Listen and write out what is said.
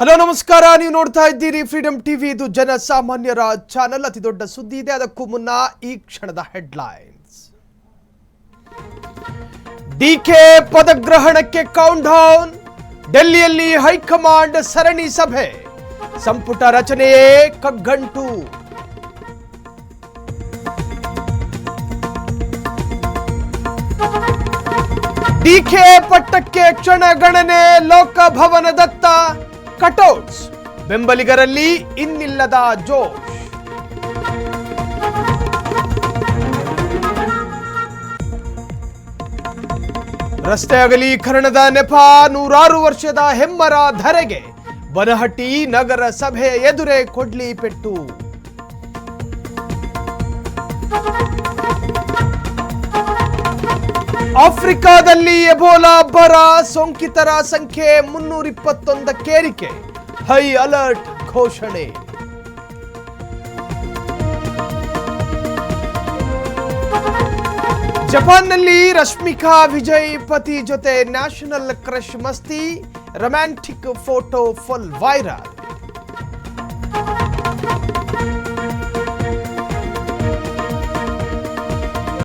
Hello ನಮಸ್ಕಾರ, ನೀವು ನೋಡ್ತಾ ಇದ್ದೀರಿ ಫ್ರೀಡಂ ಟಿವಿ. ಇದು ಜನಸಾಮಾನ್ಯರ ಚಾನೆಲ್. ಅತಿ ದೊಡ್ಡ ಸುದ್ದಿ ಇದೆ. ಅದಕ್ಕೂ ಮುನ್ನ ಈ ಕ್ಷಣದ ಹೆಡ್ಲೈನ್ಸ್. ಡಿಕೆ ಪದಗ್ರಹಣಕ್ಕೆ ಕೌಂಟ್ ಡೌನ್. ಡೆಲ್ಲಿಯಲ್ಲಿ ಹೈಕಮಾಂಡ್ ಸರಣಿ ಸಭೆ. ಸಂಪುಟ ರಚನೆಯೇ ಕಗ್ಗಂಟು. ಡಿಕೆ ಪಟ್ಟಕ್ಕೆ ಕ್ಷಣಗಣನೆ. ಲೋಕಭವನದತ್ತ ಕಟೌಟ್ಸ್. ಬೆಂಬಲಿಗರಲ್ಲಿ ಇನ್ನಿಲ್ಲದ ಜೋಶ್. ರಸ್ತೆ ಅಗಲೀಕರಣದ ನೆಪ. 100 ವರ್ಷದ ಹೆಮ್ಮರ ಧರೆಗೆ. ಬನಹಟ್ಟಿ ನಗರ ಸಭೆ ಎದುರೇ ಕೊಡ್ಲಿ ಪೆಟ್ಟು. ಆಫ್ರಿಕಾದಲ್ಲಿ ಎಬೋಲಾ ಬರ. ಸೋಂಕಿತರ ಸಂಖ್ಯೆ 321ಕ್ಕೇರಿಕೆ. ಹೈ ಅಲರ್ಟ್ ಘೋಷಣೆ. ಜಪಾನ್ನಲ್ಲಿ ರಶ್ಮಿಕಾ ವಿಜಯ್ ಪತಿ ಜೊತೆ ನ್ಯಾಷನಲ್ ಕ್ರಶ್ ಮಸ್ತಿ. Romantic photo full viral.